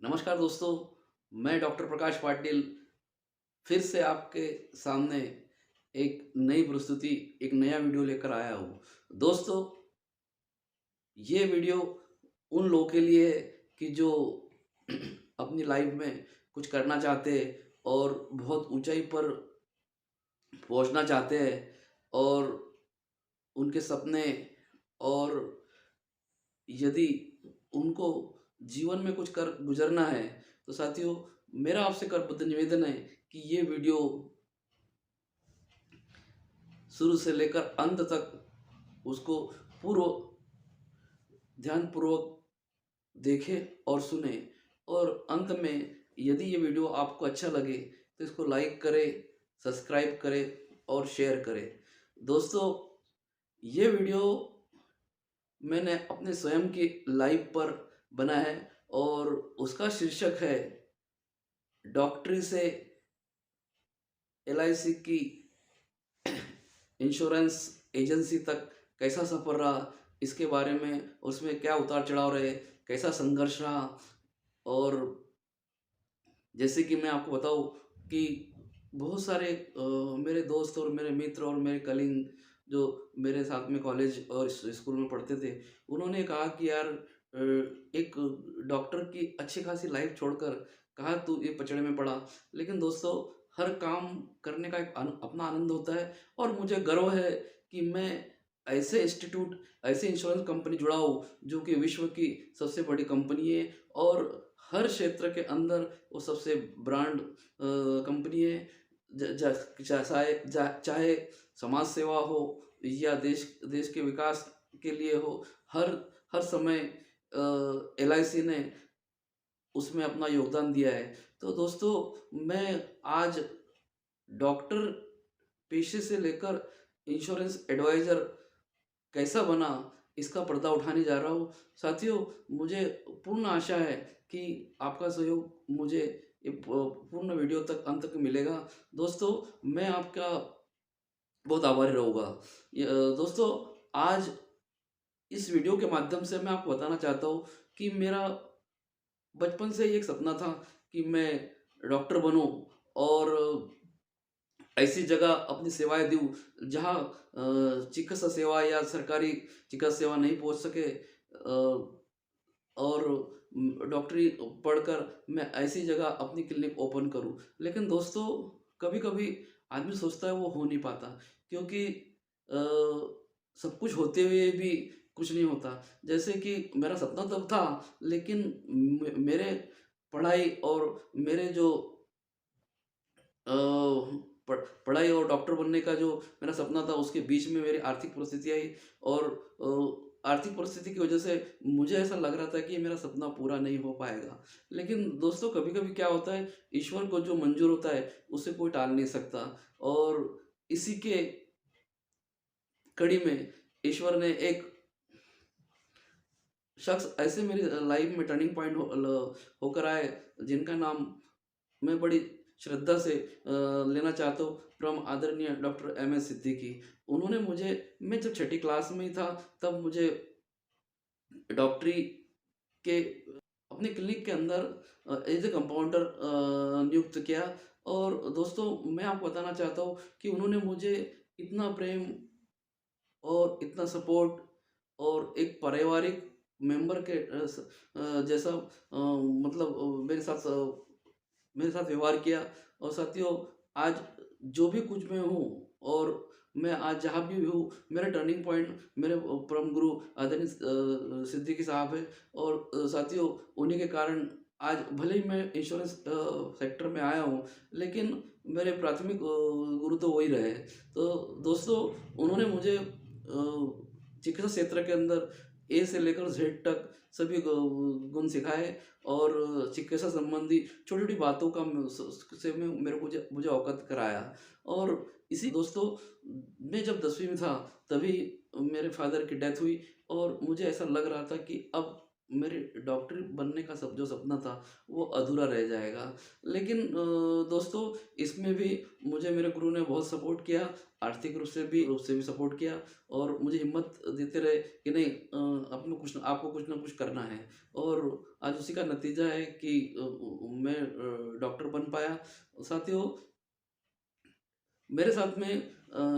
नमस्कार दोस्तों, मैं डॉक्टर प्रकाश पाटिल फिर से आपके सामने एक नई प्रस्तुति, एक नया वीडियो लेकर आया हूँ। दोस्तों, ये वीडियो उन लोगों के लिए है कि जो अपनी लाइफ में कुछ करना चाहते हैं और बहुत ऊंचाई पर पहुंचना चाहते हैं और उनके सपने और यदि उनको जीवन में कुछ कर गुजरना है, तो साथियों मेरा आपसे करबद्ध निवेदन है कि ये वीडियो शुरू से लेकर अंत तक उसको पूर्व ध्यानपूर्वक देखें और सुने। और अंत में यदि ये वीडियो आपको अच्छा लगे तो इसको लाइक करें, सब्सक्राइब करें और शेयर करें। दोस्तों, ये वीडियो मैंने अपने स्वयं की लाइफ पर बना है और उसका शीर्षक है डॉक्टरी से एलआईसी की इंश्योरेंस एजेंसी तक कैसा सफ़र रहा, इसके बारे में उसमें क्या उतार चढ़ाव रहे, कैसा संघर्ष रहा। और जैसे कि मैं आपको बताऊं कि बहुत सारे मेरे दोस्त और मेरे मित्र और मेरे कलीग जो मेरे साथ में कॉलेज और स्कूल में पढ़ते थे, उन्होंने कहा कि यार एक डॉक्टर की अच्छी खासी लाइफ छोड़कर कहाँ तू ये पचड़े में पड़ा। लेकिन दोस्तों, हर काम करने का एक अपना आनंद होता है और मुझे गर्व है कि मैं ऐसे इंस्टीट्यूट, ऐसे इंश्योरेंस कंपनी जुड़ा हूँ जो कि विश्व की सबसे बड़ी कंपनी है और हर क्षेत्र के अंदर वो सबसे ब्रांड कंपनी है। चाहे समाज सेवा हो या देश देश के विकास के लिए हो, हर हर समय एलआईसी ने उसमें अपना योगदान दिया है। तो दोस्तों, मैं आज डॉक्टर पेशे से लेकर इंश्योरेंस एडवाइज़र कैसा बना, इसका पर्दा उठाने जा रहा हूँ। साथियों, मुझे पूर्ण आशा है कि आपका सहयोग मुझे ये पूर्ण वीडियो तक अंत तक मिलेगा। दोस्तों, मैं आपका बहुत आभारी रहूँगा। दोस्तों, आज इस वीडियो के माध्यम से मैं आपको बताना चाहता हूँ कि मेरा बचपन से ही एक सपना था कि मैं डॉक्टर बनूँ और ऐसी जगह अपनी सेवाएं दूँ जहाँ चिकित्सा सेवा या सरकारी चिकित्सा सेवा नहीं पहुँच सके। और डॉक्टरी पढ़कर मैं ऐसी जगह अपनी क्लिनिक ओपन करूँ। लेकिन दोस्तों, कभी कभी आदमी सोचता है वो हो नहीं पाता, क्योंकि अ, सब कुछ होते हुए भी कुछ नहीं होता। जैसे कि मेरा सपना तब था, लेकिन मेरे पढ़ाई और मेरे जो अ, पढ़ाई और डॉक्टर बनने का जो मेरा सपना था, उसके बीच में मेरी आर्थिक परिस्थिति आई और आर्थिक परिस्थिति की वजह से मुझे ऐसा लग रहा था कि मेरा सपना पूरा नहीं हो पाएगा। लेकिन दोस्तों, कभी कभी क्या होता है, ईश्वर को जो मंजूर होता है उसे कोई टाल नहीं सकता। और इसी के कड़ी में ईश्वर ने एक शख्स ऐसे मेरी लाइफ में टर्निंग पॉइंट होकर आए, जिनका नाम मैं बड़ी श्रद्धा से लेना चाहता हूँ, परम आदरणीय डॉक्टर एम एस सिद्दीकी। उन्होंने मुझे, मैं जब छठी क्लास में ही था, तब मुझे डॉक्टरी के अपने क्लिनिक के अंदर एज ए कंपाउंडर नियुक्त किया। और दोस्तों, मैं आपको बताना चाहता हूँ कि उन्होंने मुझे इतना प्रेम और इतना सपोर्ट और एक पारिवारिक मेंबर के जैसा मतलब मेरे साथ व्यवहार किया। और साथियों, आज जो भी कुछ मैं हूँ और मैं आज जहाँ भी हूँ, मेरा टर्निंग पॉइंट मेरे परम गुरु आदरणीय सिद्दीकी साहब है। और साथियों, उन्हीं के कारण आज भले ही मैं इंश्योरेंस सेक्टर में आया हूँ, लेकिन मेरे प्राथमिक गुरु तो वही रहे। तो दोस्तों, उन्होंने मुझे चिकित्सा क्षेत्र के अंदर ए से लेकर जेड तक सभी गुण सिखाए और चिकित्सा संबंधी छोटी छोटी बातों का से में मेरे को मुझे अवगत कराया। और इसी दोस्तों, मैं जब 10वीं में था, तभी मेरे फादर की डेथ हुई और मुझे ऐसा लग रहा था कि अब मेरे डॉक्टर बनने का जो सपना था वो अधूरा रह जाएगा। लेकिन दोस्तों इसमें भी मुझे मेरे गुरु ने बहुत सपोर्ट किया, आर्थिक रूप से भी सपोर्ट किया और मुझे हिम्मत देते रहे कि नहीं अपने कुछ आपको कुछ ना कुछ करना है। और आज उसी का नतीजा है कि मैं डॉक्टर बन पाया। साथियों मेरे साथ में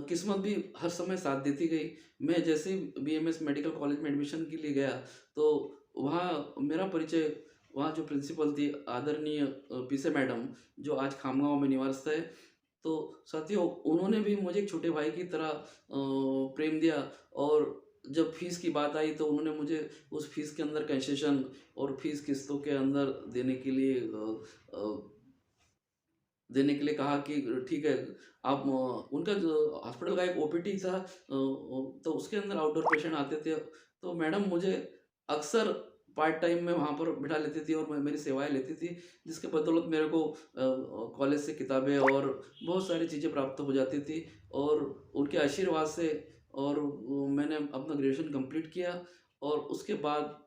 किस्मत भी हर समय साथ देती गई। मैं जैसे ही बीएमएस मेडिकल कॉलेज में एडमिशन के लिए गया, तो वहाँ मेरा परिचय वहाँ जो प्रिंसिपल थी आदरणीय पीसे मैडम, जो आज खामगाँव में निवासत है। तो साथियों उन्होंने भी मुझे एक छोटे भाई की तरह प्रेम दिया और जब फ़ीस की बात आई तो उन्होंने मुझे उस फ़ीस के अंदर कंसेशन और फ़ीस किस्तों के अंदर देने के लिए कहा कि ठीक है आप उनका जो हॉस्पिटल का एक ओपीडी था तो उसके अंदर आउटडोर पेशेंट आते थे तो मैडम मुझे अक्सर पार्ट टाइम में वहाँ पर बिठा लेती थी और मैं मेरी सेवाएं लेती थी जिसके बदौलत मेरे को कॉलेज से किताबें और बहुत सारी चीज़ें प्राप्त हो जाती थी और उनके आशीर्वाद से और मैंने अपना ग्रेजुएशन कंप्लीट किया और उसके बाद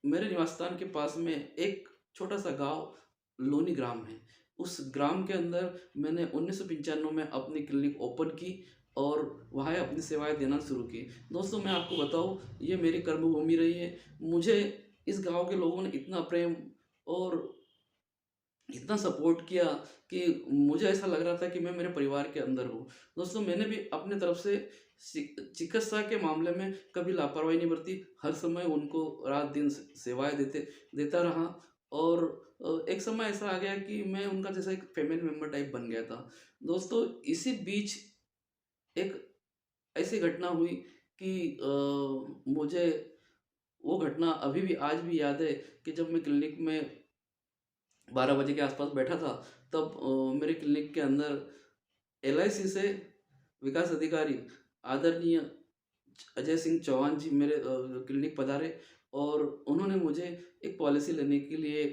मेरे निवास स्थान के पास में एक छोटा सा गांव लोनी ग्राम है। उस ग्राम के अंदर मैंने 1995 में अपनी क्लिनिक ओपन की और वहाँ अपनी सेवाएं देना शुरू की। दोस्तों मैं आपको बताऊँ ये मेरी कर्मभूमि रही है। मुझे इस गांव के लोगों ने इतना प्रेम और इतना सपोर्ट किया कि मुझे ऐसा लग रहा था कि मैं मेरे परिवार के अंदर हूँ। दोस्तों मैंने भी अपने तरफ से चिकित्सा के मामले में कभी लापरवाही नहीं बरती, हर समय उनको रात-दिन सेवाएँ देता रहा और एक समय ऐसा आ गया कि मैं उनका जैसा एक फैमिली मेंबर टाइप बन गया था। दोस्तों इसी बीच एक ऐसी घटना हुई कि मुझे वो घटना अभी भी आज भी याद है कि जब मैं क्लिनिक में 12 बजे के आसपास बैठा था तब मेरे क्लिनिक के अंदर एलआईसी से विकास अधिकारी आदरणीय अजय सिंह चौहान जी मेरे क्लिनिक पधारे और उन्होंने मुझे एक पॉलिसी लेने के लिए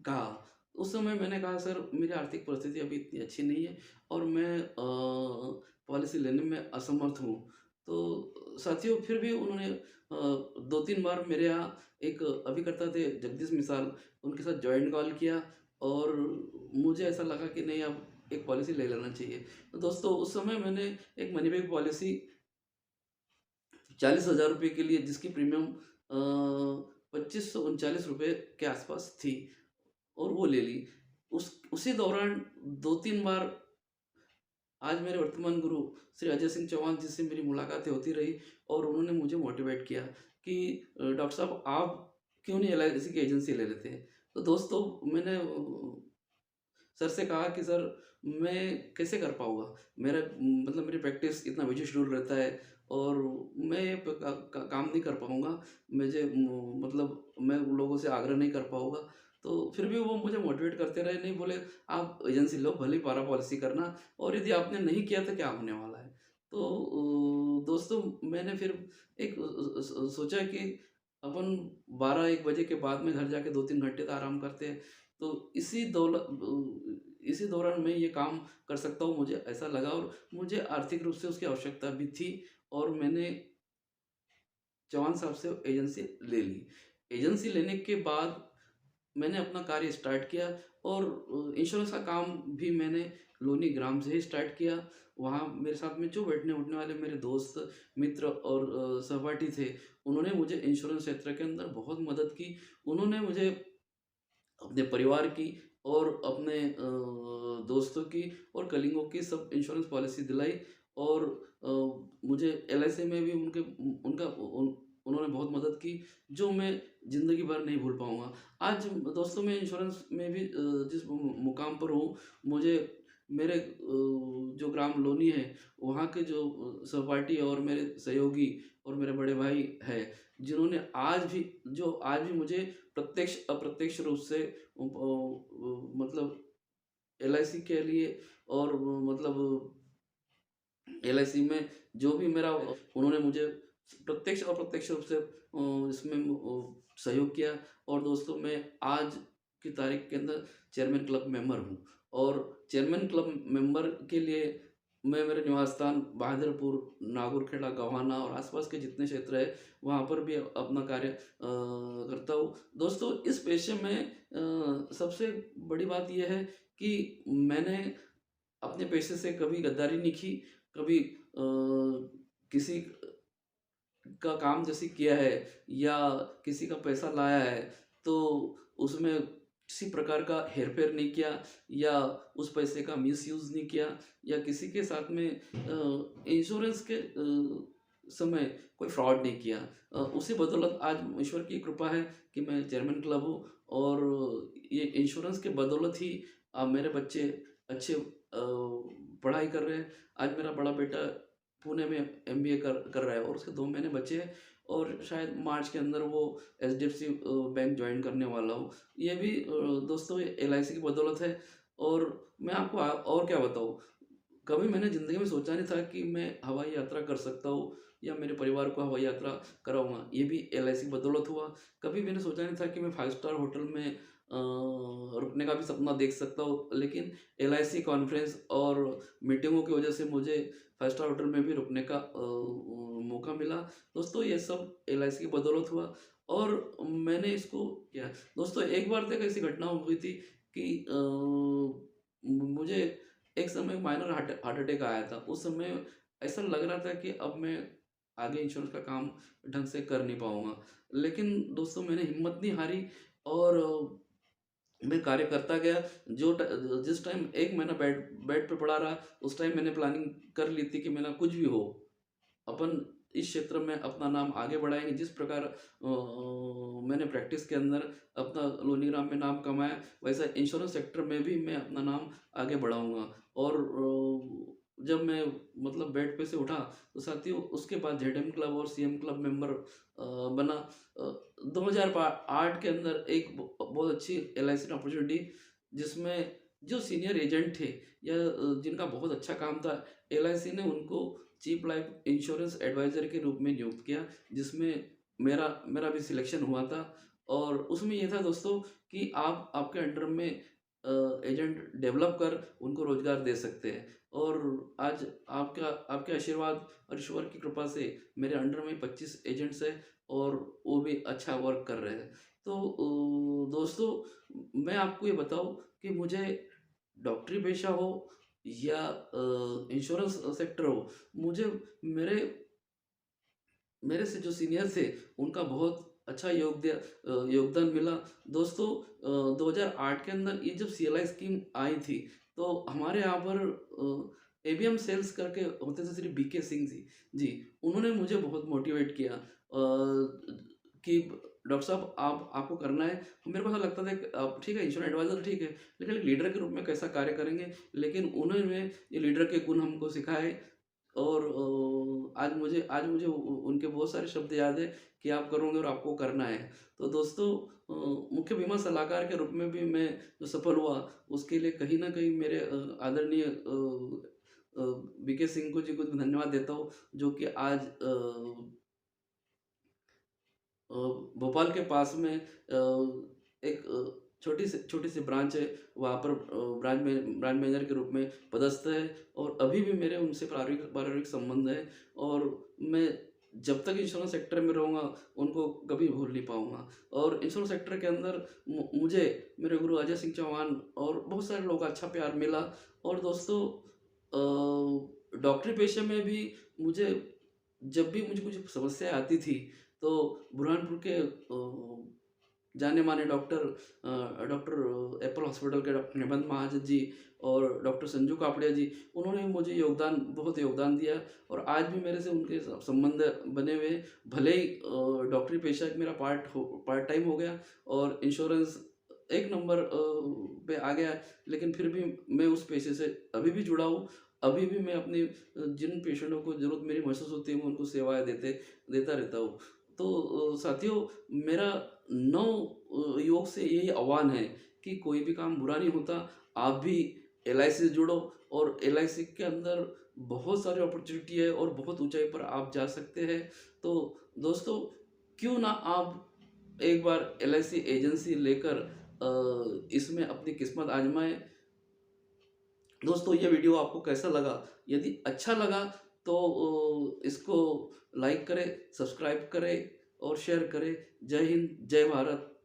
कहा। उस समय मैंने कहा सर मेरी आर्थिक परिस्थिति अभी इतनी अच्छी नहीं है और मैं पॉलिसी लेने में असमर्थ हूँ। तो साथियों फिर भी उन्होंने 2-3 बार मेरे यहाँ एक अभिकर्ता थे जगदीश मिसाल उनके साथ जॉइंट कॉल किया और मुझे ऐसा लगा कि नहीं अब एक पॉलिसी ले लेना चाहिए। तो दोस्तों उस समय मैंने एक मनी बैक पॉलिसी 40,000 रुपए के लिए जिसकी प्रीमियम 2539 रुपए के आसपास थी और वो ले ली। उसी दौरान 2-3 बार आज मेरे वर्तमान गुरु श्री अजय सिंह चौहान जी से मेरी मुलाकातें होती रही और उन्होंने मुझे मोटिवेट किया कि डॉक्टर साहब आप क्यों नहीं एलआईसी की एजेंसी ले लेते हैं। तो दोस्तों मैंने सर से कहा कि सर मैं कैसे कर पाऊँगा? मतलब मेरी प्रैक्टिस इतना बिज़ी शेड्यूल रहता है और मैं ये काम नहीं कर पाऊँगा। मतलब मैं उन लोगों से आग्रह नहीं कर पाऊँगा। तो फिर भी वो मुझे मोटिवेट करते रहे, नहीं बोले आप एजेंसी लो, भले ही पारा पॉलिसी करना और यदि आपने नहीं किया तो क्या होने वाला है? तो दोस्तों मैंने फिर एक सोचा कि अपन 12-1 बजे के बाद में घर जाके 2-3 घंटे तो आराम करते हैं। तो इसी दौरान मैं ये काम कर सकता हूँ, मुझे ऐसा लगा और मुझे आर्थिक रूप से उसकी आवश्यकता भी थी और मैंने चौहान साहब से एजेंसी ले ली। एजेंसी लेने के बाद मैंने अपना कार्य स्टार्ट किया और इंश्योरेंस का काम भी मैंने लोनी ग्राम से ही स्टार्ट किया। वहाँ मेरे साथ में जो बैठने-उठने वाले मेरे दोस्त, मित्र और सहपाठी थे, उन्होंने मुझे इंश्योरेंस क्षेत्र के अंदर बहुत मदद की। उन्होंने मुझे अपने परिवार की और अपने दोस्तों की और कलीगों की सब इंश्योरेंस पॉलिसी दिलाई और अ, मुझे एलआईसी में भी उन्होंने बहुत मदद की, जो मैं ज़िंदगी भर नहीं भूल पाऊँगा। आज दोस्तों मैं इंश्योरेंस में भी जिस मुकाम पर हूँ, मुझे मेरे जो ग्राम लोनी है, वहाँ के जो सहपाठी और मेरे सहयोगी और मेरे बड़े भाई हैं, जिन्होंने आज भी मुझे प्रत्यक्ष अप्रत्यक्ष रूप से मतलब एलआईसी के लिए और मतलब एलआईसी में जो भी मेरा उन्होंने मुझे प्रत्यक्ष और अप्रत्यक्ष रूप से इसमें सहयोग किया और दोस्तों मैं आज की तारीख के अंदर चेयरमैन क्लब मेंबर हूँ और चेयरमैन क्लब मेंबर के लिए मैं मेरा निवास स्थान बहादुरपुर, नागुरखेड़ा, गोहाना और आसपास के जितने क्षेत्र हैं, वहाँ पर भी अपना कार्य करता हूँ। दोस्तों, इस पेशे में सबसे बड़ी बात ये है कि मैंने अपने पेशे से कभी गद्दारी नहीं की, कभी किसी का काम जैसे किया है या किसी का पैसा लाया है, तो उसमें किसी प्रकार का हेर-फेर नहीं किया या उस पैसे का मिसयूज़ नहीं किया या किसी के साथ में इंश्योरेंस के समय कोई फ्रॉड नहीं किया। उसी बदौलत आज ईश्वर की कृपा है कि मैं चेयरमैन क्लब हूँ और ये इंश्योरेंस के बदौलत ही मेरे बच्चे अच्छे पढ़ाई कर रहे हैं। आज मेरा बड़ा बेटा पुणे में एमबीए कर रहा है और उसके 2 महीने बचे हैं और शायद मार्च के अंदर वो एचडीएफसी बैंक जॉइन करने वाला हो। ये भी दोस्तों एलआईसी की बदौलत है और मैं आपको और क्या बताऊँ, कभी मैंने ज़िंदगी में सोचा नहीं था कि मैं हवाई यात्रा कर सकता हूँ या मेरे परिवार को हवाई यात्रा कराऊँगा। ये भी एलआईसी की बदौलत हुआ। कभी मैंने सोचा नहीं था कि मैं 5 स्टार होटल में रुकने का भी सपना देख सकता हूँ। लेकिन एलआईसी कॉन्फ्रेंस और मीटिंगों की वजह से मुझे 5 स्टार होटल में भी रुकने का मौका मिला। दोस्तों, ये सब एलआईसी की बदौलत हुआ और मैंने इसको किया। दोस्तों, एक बार तो एक ऐसी घटना हो गई थी कि मुझे एक समय माइनर हार्ट अटैक आया था। उस समय ऐसा लग रहा था कि अब मैं आगे इंश्योरेंस का काम ढंग से कर नहीं पाऊँगा। लेकिन दोस्तों, मैंने हिम्मत नहीं हारी और मैं कार्य करता गया। जिस टाइम 1 महीना बेड बेड पे पड़ा रहा, उस टाइम मैंने प्लानिंग कर ली थी कि मेरा कुछ भी हो, अपन इस क्षेत्र में अपना नाम आगे बढ़ाएँगे। जिस प्रकार मैंने प्रैक्टिस के अंदर अपना लोनीग्राम में नाम कमाया, वैसा इंश्योरेंस सेक्टर में भी मैं अपना नाम आगे बढ़ाऊँगा। और जब मैं मतलब बेड पे से उठा, तो साथियों उसके बाद जेडएम क्लब और सीएम क्लब मेंबर बना। 2008 के अंदर एक बहुत अच्छी एलआईसी ने अपॉर्चुनिटी, जिसमें जो सीनियर एजेंट थे या जिनका बहुत अच्छा काम था, एलआईसी ने उनको चीफ लाइफ इंश्योरेंस एडवाइज़र के रूप में नियुक्त किया, जिसमें मेरा मेरा भी सिलेक्शन हुआ था। और उसमें ये था दोस्तों कि आप आपके अंडर में एजेंट डेवलप कर उनको रोज़गार दे सकते हैं। और आज आपका आपके आशीर्वाद और ईश्वर की कृपा से मेरे अंडर में 25 एजेंट्स हैं और वो भी अच्छा वर्क कर रहे हैं। तो दोस्तों, मैं आपको ये बताऊँ कि मुझे डॉक्टरी पेशा हो या इंश्योरेंस सेक्टर हो, मुझे मेरे मेरे से जो सीनियर थे, उनका बहुत अच्छा योगदान मिला। दोस्तों, 2008 के अंदर ये जब सीएलआई स्कीम आई थी, तो हमारे यहाँ पर एबीएम सेल्स करके होते थे, श्री बीके सिंह जी। जी, उन्होंने मुझे बहुत मोटिवेट किया कि डॉक्टर साहब, आप आपको करना है। मेरे को ऐसा लगता था कि आप ठीक है, इंश्योरेंस एडवाइज़र ठीक है, लेकिन एक लीडर के रूप में कैसा कार्य करेंगे? लेकिन उन्होंने ये लीडर के गुण हमको सिखाए और आज मुझे उनके बहुत सारे शब्द याद है कि आप करोगे और आपको करना है। तो दोस्तों, मुख्य बीमा सलाहकार के रूप में भी मैं जो सफल हुआ, उसके लिए कहीं न कहीं मेरे आदरणीय बीके सिंह को धन्यवाद देता हूँ, जो कि आज भोपाल के पास में एक छोटी-सी ब्रांच है, वहाँ पर ब्रांच मैनेजर के रूप में पदस्थ है और अभी भी मेरे उनसे पारिवारिक पारिवारिक संबंध है और मैं जब तक इंश्योरेंस सेक्टर में रहूँगा, उनको कभी भूल नहीं पाऊँगा। और इंश्योरेंस सेक्टर के अंदर मुझे मेरे गुरु अजय सिंह चौहान और बहुत सारे लोगों का अच्छा प्यार मिला। और दोस्तों, डॉक्टरी पेशे में भी मुझे जब भी मुझे कुछ समस्या आती थी, तो बुरहानपुर के जाने-माने डॉक्टर एप्पल हॉस्पिटल के डॉक्टर निबंध महाजन जी और डॉक्टर संजू कापड़िया जी, उन्होंने भी मुझे बहुत योगदान दिया और आज भी मेरे से उनके संबंध बने हुए हैं। भले ही डॉक्टरी पेशा एक मेरा पार्ट टाइम हो गया और इंश्योरेंस एक नंबर पे आ गया है, लेकिन फिर भी मैं उस पेशे से अभी भी जुड़ा हूँ। अभी भी मैं अपने जिन पेशेंटों को ज़रूरत मेरी महसूस होती है, मैं उनको सेवाएँ देता रहता हूँ। तो साथियों, मेरा योग से यही आह्वान है कि कोई भी काम बुरा नहीं होता। आप भी एलआईसी से जुड़ो और एलआईसी के अंदर बहुत सारी अपॉर्चुनिटी है और बहुत ऊँचाई पर आप जा सकते हैं। तो दोस्तों, क्यों ना आप एक बार एलआईसी एजेंसी लेकर इसमें अपनी किस्मत आज़माएँ दोस्तों ये वीडियो आपको कैसा लगा? यदि अच्छा लगा तो इसको लाइक करें, सब्सक्राइब करें और शेयर करें। जय हिंद, जय भारत।